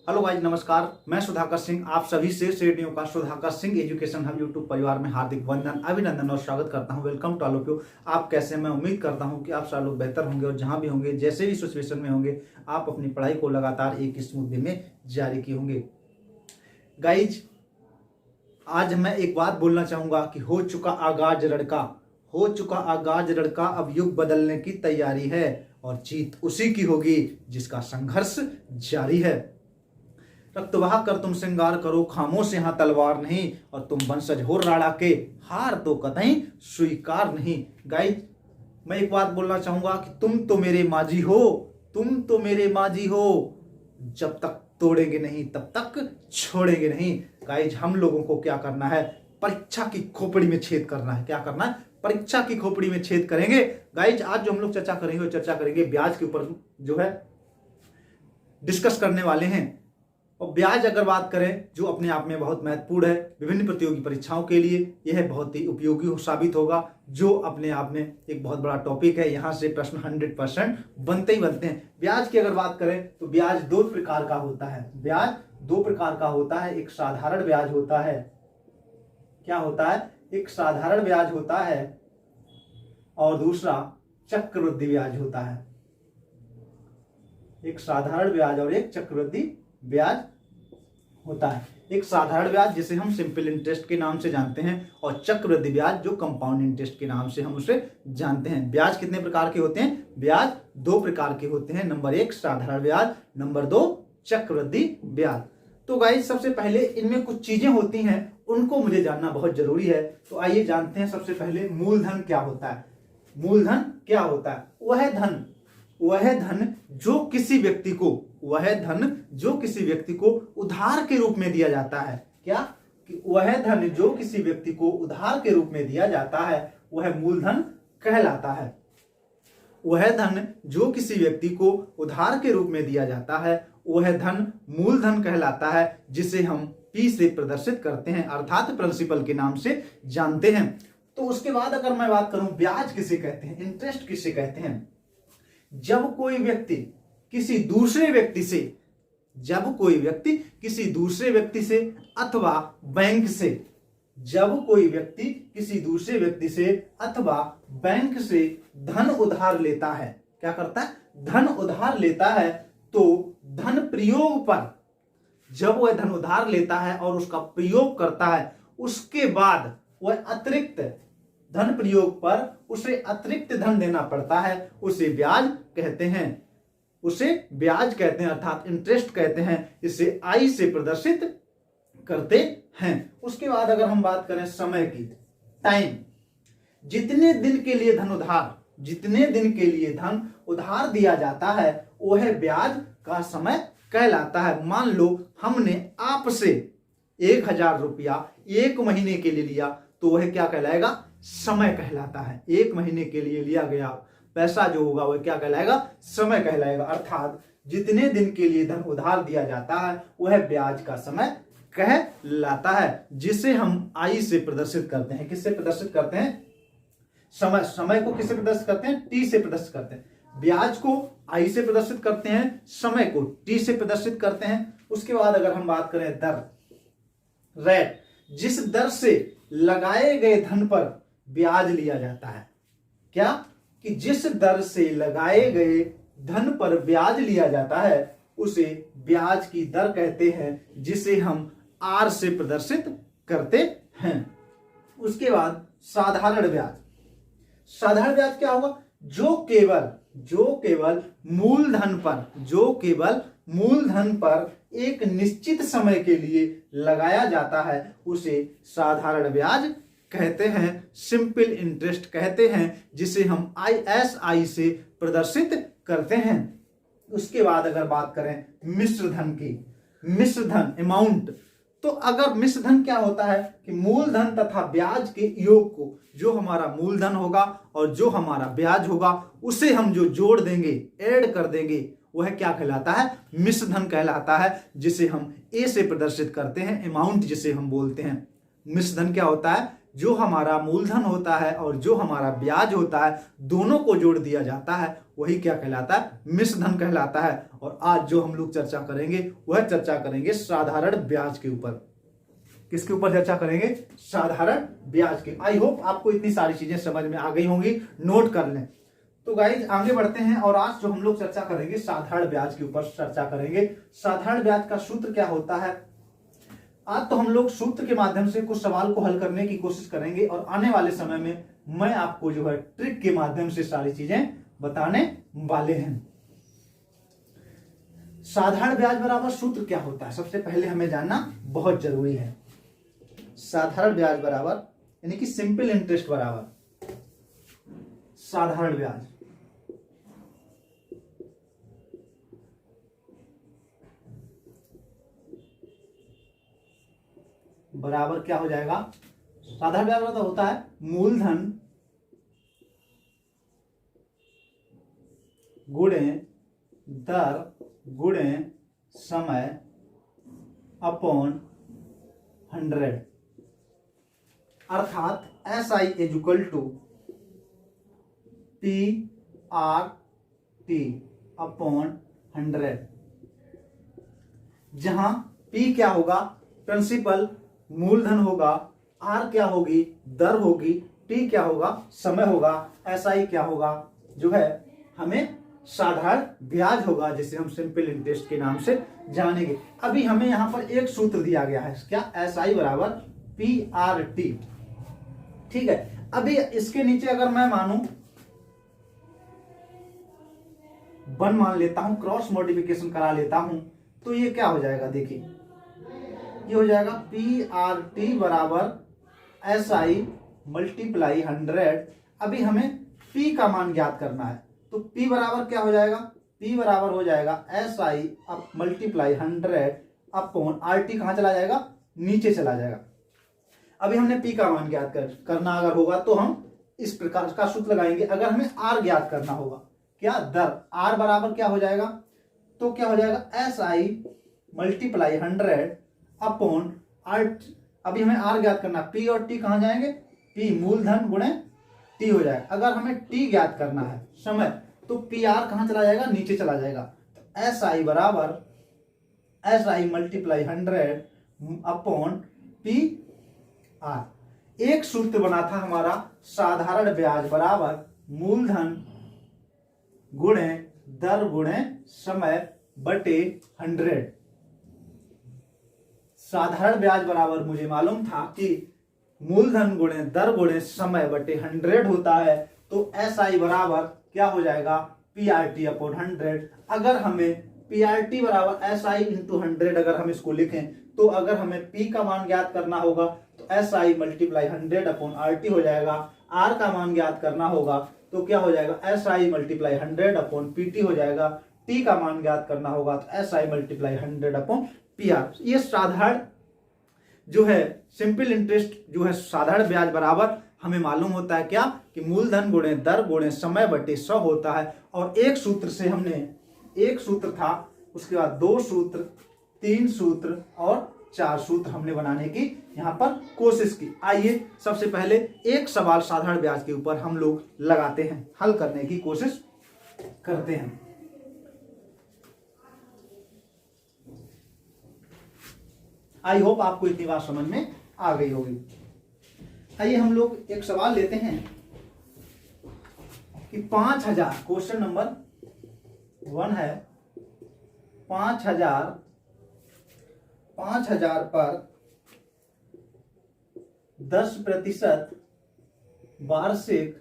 Hello guys, नमस्कार। मैं सुधाकर सिंह आप सभी से रेडियो का Sudhakar Singh education hub YouTube परिवार में हार्दिक वंदन, अभिनंदन और स्वागत करता हूं। Welcome to all of you. आप कैसे हैं? मैं उम्मीद करता हूं कि आप सारे लोग बेहतर होंगे और जहां भी होंगे, जैसे भी सिचुएशन में होंगे, आप अपनी पढ़ाई को लगातार एक स्मूथ वे में जारी किए होंगे। गाइज, आज मैं एक बात बोलना चाहूंगा कि हो चुका आगाज लड़का, अब युग बदलने की तैयारी है और जीत उसी की होगी जिसका संघर्ष जारी है। रक्त बहा कर तुम श्रृंगार करो, खामोश यहाँ तलवार नहीं, और तुम वंशज हो राणा के, हार तो कतई स्वीकार नहीं। गाइज, मैं एक बात बोलना चाहूंगा कि तुम तो मेरे माजी हो, जब तक तोड़ेंगे नहीं तब तक छोड़ेंगे नहीं। गाइज, हम लोगों को क्या करना है? परीक्षा की खोपड़ी में छेद करना है। क्या करना है? परीक्षा की खोपड़ी में छेद करेंगे। गाइज, आज जो हम लोग चर्चा करेंगे ब्याज के ऊपर जो है डिस्कस करने वाले हैं। और ब्याज अगर बात करें, जो अपने आप में बहुत महत्वपूर्ण है विभिन्न प्रतियोगी परीक्षाओं के लिए, यह बहुत ही उपयोगी साबित होगा, जो अपने आप में एक बहुत बड़ा टॉपिक है। यहां से प्रश्न 100% बनते ही बनते हैं। ब्याज की अगर बात करें तो ब्याज दो प्रकार का होता है। एक साधारण ब्याज होता है। क्या होता है? एक साधारण ब्याज होता है और दूसरा चक्रवृद्धि ब्याज होता है। एक साधारण ब्याज और एक चक्रवृद्धि ब्याज होता है। एक साधारण ब्याज जिसे हम सिंपल इंटरेस्ट के नाम से जानते हैं, और चक्रवृद्धि ब्याज जो कंपाउंड इंटरेस्ट के नाम से हम उसे जानते हैं। ब्याज कितने प्रकार के होते हैं? ब्याज दो प्रकार के होते हैं। नंबर 1 साधारण ब्याज, नंबर 2 चक्रवृद्धि ब्याज। तो गाइस, सबसे पहले इनमें कुछ चीजें होती हैं, उनको मुझे जानना बहुत जरूरी है। तो आइए जानते हैं। सबसे पहले मूलधन क्या होता है? मूलधन क्या होता है? वह धन जो किसी व्यक्ति को उधार के रूप में दिया जाता है। क्या? कि वह धन जो किसी व्यक्ति को उधार के रूप में दिया जाता है, वह मूलधन कहलाता है। वह धन जो किसी व्यक्ति को उधार के रूप में दिया जाता है, वह धन मूलधन कहलाता है, जिसे हम P से प्रदर्शित करते हैं, अर्थात प्रिंसिपल के नाम से जानते हैं। तो उसके बाद अगर मैं बात करूं, ब्याज किसे कहते हैं, इंटरेस्ट किसे कहते हैं? जब कोई व्यक्ति किसी दूसरे व्यक्ति से अथवा बैंक से धन उधार लेता है। क्या करता है? धन उधार लेता है। तो धन प्रयोग पर, जब वह धन उधार लेता है और उसका प्रयोग करता है, उसके बाद वह अतिरिक्त धन प्रयोग पर उसे अतिरिक्त धन देना पड़ता है, उसे ब्याज कहते हैं। अर्थात इंटरेस्ट कहते हैं। इसे I से प्रदर्शित करते हैं। उसके बाद अगर हम बात करें समय की, टाइम, जितने दिन के लिए धन उधार दिया जाता है, वह ब्याज का समय कहलाता है। मान लो हमने आपसे 1000 रुपया 1 महीने के लिए लिया, तो वह क्या कहलाएगा? समय कहलाता है। 1 महीने के लिए लिया गया पैसा जो होगा वह क्या कहलाएगा? समय कहलाएगा। अर्थात जितने दिन के लिए धन उधार दिया जाता है, वह ब्याज का समय कहलाता है, जिसे हम I से प्रदर्शित करते हैं। किससे प्रदर्शित करते हैं? समय को किससे प्रदर्शित करते हैं? T से प्रदर्शित करते हैं। ब्याज को I से प्रदर्शित करते हैं, समय को T से प्रदर्शित करते हैं। उसके बाद अगर हम बात करें दर, रेट, जिस दर से लगाए गए धन पर ब्याज लिया जाता है। क्या? कि जिस दर से लगाए गए धन पर ब्याज लिया जाता है, उसे ब्याज की दर कहते हैं, जिसे हम R से प्रदर्शित करते हैं। उसके बाद साधारण ब्याज क्या होगा? जो केवल मूलधन पर एक निश्चित समय के लिए लगाया जाता है, उसे साधारण ब्याज कहते हैं, सिंपल इंटरेस्ट कहते हैं, जिसे हम ISI से प्रदर्शित करते हैं। उसके बाद अगर बात करें मिश्र धन अमाउंट, तो अगर मिश्र धन क्या होता है? कि मूलधन तथा ब्याज के योग को, जो हमारा मूलधन होगा और जो हमारा ब्याज होगा, उसे हम जो जोड़ देंगे, ऐड कर देंगे, वह क्या कहलाता है? मिश्र धन कहलाता है, जिसे हम A से प्रदर्शित करते हैं, अमाउंट जिसे हम बोलते हैं। मिश्र धन क्या होता है? जो हमारा मूलधन होता है और जो हमारा ब्याज होता है, दोनों को जोड़ दिया जाता है, वही क्या कहलाता है, मिश्र धन कहलाता है। और आज जो हम लोग चर्चा करेंगे वह चर्चा करेंगे साधारण ब्याज के ऊपर। किसके ऊपर चर्चा करेंगे, साधारण ब्याज के। आई होप आपको इतनी सारी चीजें समझ में आ गई होंगी, नोट कर लें। तो गाइज आगे बढ़ते हैं और आज जो हम लोग चर्चा करेंगे साधारण ब्याज के ऊपर चर्चा करेंगे। साधारण ब्याज का सूत्र क्या होता है। आज तो हम लोग सूत्र के माध्यम से कुछ सवाल को हल करने की कोशिश करेंगे और आने वाले समय में मैं आपको जो है ट्रिक के माध्यम से सारी चीजें बताने वाले हैं। साधारण ब्याज बराबर सूत्र क्या होता है, सबसे पहले हमें जानना बहुत जरूरी है। साधारण ब्याज बराबर यानी कि सिंपल इंटरेस्ट बराबर साधारण ब्याज बराबर क्या हो जाएगा। साधारण ब्याज बराबर होता है मूलधन गुणे दर गुणे समय अपॉन 100, अर्थात SI is equal to PRT upon 100, जहां P क्या होगा, प्रिंसिपल मूलधन होगा, R क्या होगी, दर होगी, T क्या होगा, समय होगा, SI क्या होगा, जो है हमें साधारण ब्याज होगा, जिसे हम सिंपल इंटरेस्ट के नाम से जानेंगे। अभी हमें यहां पर एक सूत्र दिया गया है, क्या, SI बराबर PRT, ठीक है। अभी इसके नीचे अगर मैं मानूं 1 मान लेता हूं, क्रॉस मल्टीप्लिकेशन करा लेता हूं, तो ये क्या हो जाएगा, देखिए ये हो जाएगा PRT बराबर SI मल्टीप्लाई 100। अभी हमें P का मान ज्ञात करना है, तो P बराबर क्या हो जाएगा, P बराबर हो जाएगा SI मल्टीप्लाई 100 अपॉन RT, कहां चला जाएगा, नीचे चला जाएगा। अभी हमने P का मान ज्ञात करना अगर होगा तो हम इस प्रकार का सूत्र लगाएंगे। अगर हमें R ज्ञात करना होगा, क्या, दर, R बराबर क्या हो जाएगा, तो क्या हो जाएगा SI मल्टीप्लाई 100 अपॉन RT। अभी हमें R ज्ञात करना, P और T कहां जाएंगे, P मूलधन गुणे T हो जाएगा। अगर हमें T ज्ञात करना है, समय, तो PR कहां चला जाएगा, नीचे चला जाएगा। तो SI बराबर SI मल्टीप्लाई 100 अपॉन PR। एक सूत्र बना था हमारा साधारण ब्याज बराबर मूलधन गुणे दर गुणे समय बटे 100। साधारण ब्याज बराबर मुझे मालूम था कि मूलधन गुणे दर गुणे समय बटे 100 होता है, तो SI बराबर क्या हो जाएगा, PRT अपॉन 100। अगर हमें PRT बराबर SI इंटू 100 अगर हम इसको लिखें, तो अगर हमें P का मान ज्ञात करना होगा तो SI मल्टीप्लाई 100 अपॉन RT हो जाएगा। R का मान ज्ञात करना होगा तो क्या हो जाएगा, SI मल्टीप्लाई 100 अपॉन PT हो जाएगा। T का मान ज्ञात करना होगा तो SI मल्टीप्लाई 100 अपॉन PR। ये साधारण जो है सिंपल इंटरेस्ट जो है साधारण ब्याज बराबर हमें मालूम होता है क्या, कि मूलधन गुणे दर गुणे समय बटे 100 होता है। और एक सूत्र से हमने, एक सूत्र था, उसके बाद 2 सूत्र, 3 सूत्र और 4 सूत्र हमने बनाने की यहां पर कोशिश की। आइए सबसे पहले एक सवाल साधारण ब्याज के ऊपर हम लोग लगाते हैं, हल करने की कोशिश करते हैं। आई होप आपको इतनी बात समझ में आ गई होगी। आइए हम लोग एक सवाल लेते हैं कि 5000, क्वेश्चन नंबर 1 है, 5000 पर 10% वार्षिक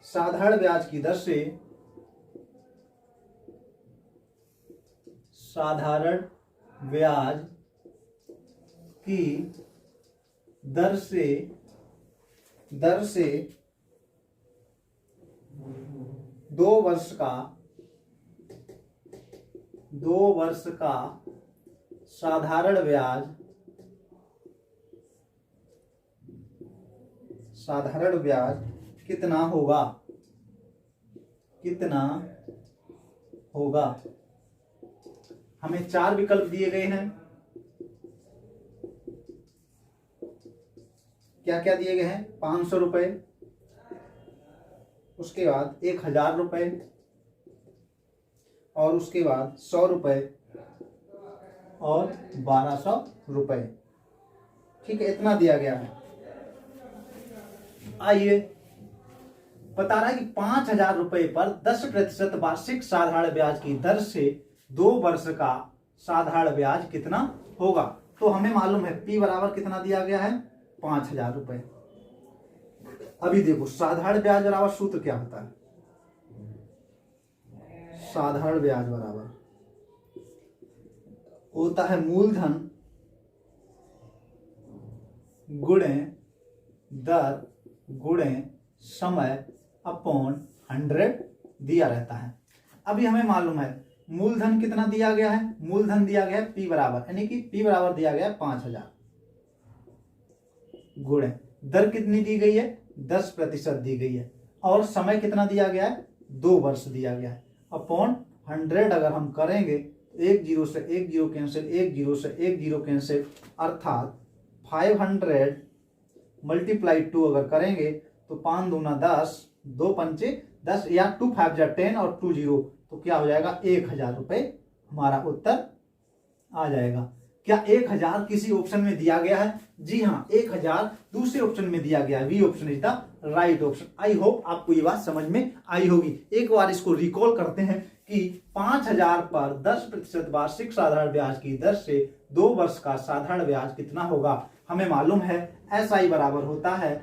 साधारण ब्याज की दर से, साधारण ब्याज की दर से 2 वर्ष का साधारण ब्याज कितना होगा। हमें 4 विकल्प दिए गए हैं। क्या क्या दिए गए हैं, 500 रुपये, उसके बाद 1000 रुपये, और उसके बाद 100 रुपये और 1200 रुपये। ठीक है, इतना दिया गया है। आइए, बता रहा है कि 5000 रुपये पर 10% वार्षिक साधारण ब्याज की दर से 2 वर्ष का साधारण ब्याज कितना होगा। तो हमें मालूम है P बराबर कितना दिया गया है, 5000 रुपये। अभी देखो, साधारण ब्याज बराबर सूत्र क्या होता है, साधारण ब्याज बराबर होता है मूलधन गुणे दर गुणे समय अपॉन 100 दिया रहता है। अभी हमें मालूम है मूलधन कितना दिया गया है, मूलधन दिया गया है P बराबर, यानी कि P बराबर दिया गया है 5000, गुणे दर कितनी दी गई है, 10% दी गई है, और समय कितना दिया गया है, 2 वर्ष दिया गया है, अपॉन 100 अगर हम करेंगे तो 1 जीरो से 1 जीरो कैंसिल, 1 जीरो से 1 जीरो कैंसिल, अर्थात 500 मल्टीप्लाई 2 अगर करेंगे तो 5 दूना 10, 2 पंचे 10, या 2 5 जा 10 और 2 जीरो, तो क्या हो जाएगा, 1000 रुपये हमारा उत्तर आ जाएगा। क्या 1000 किसी ऑप्शन में दिया गया है? जी हाँ, 1000 दूसरे ऑप्शन में दिया गया है। B option is the right option. I hope आपको ये बात समझ में आई होगी। एक बार इसको रिकॉल करते हैं कि 5000 पर 10% वार्षिक साधारण ब्याज की दर से 2 वर्ष का साधारण ब्याज कितना होगा। हमें मालूम है SI बराबर होता है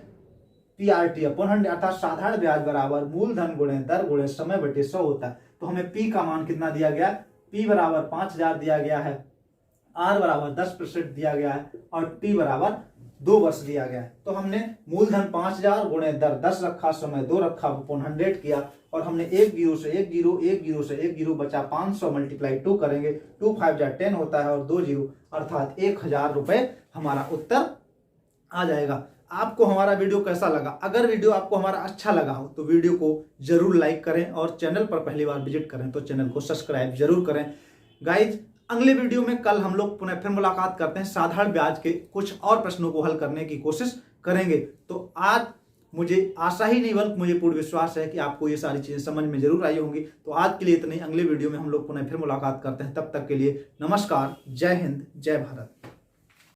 PRT अपॉन 100, अर्थात साधारण ब्याज बराबर मूलधन गुणे दर गुणे समय बटे 100 होता है। तो हमें P का मान कितना दिया गया, P बराबर 5000 दिया गया है, R बराबर 10% दिया गया है, और T बराबर 2 वर्ष दिया गया है। तो हमने मूलधन 5000 गुणे दर 10 रखा, समय 2 रखा, अपॉन 100 किया, और हमने 1 जीरो से 1 जीरो, 1 जीरो से 1 जीरो बचा, 500 मल्टीप्लाई 2 करेंगे, 2 5 जा 10 होता है, और 2 जीरो, अर्थात 1000 रुपये हमारा उत्तर आ जाएगा। आपको हमारा वीडियो कैसा लगा? अगर वीडियो आपको हमारा अच्छा लगा हो तो वीडियो को जरूर लाइक करें, और चैनल पर पहली बार विजिट करें तो चैनल को सब्सक्राइब जरूर करें। गाइज, अगले वीडियो में कल हम लोग पुनः फिर मुलाकात करते हैं, साधारण ब्याज के कुछ और प्रश्नों को हल करने की कोशिश करेंगे। तो आज मुझे आशा ही नहीं बल्कि मुझे पूर्ण विश्वास है कि आपको ये सारी चीजें समझ में जरूर आई होंगी। तो आज के लिए इतना ही, अगले वीडियो में हम लोग पुनः फिर मुलाकात करते हैं। तब तक के लिए नमस्कार, जय हिंद, जय भारत।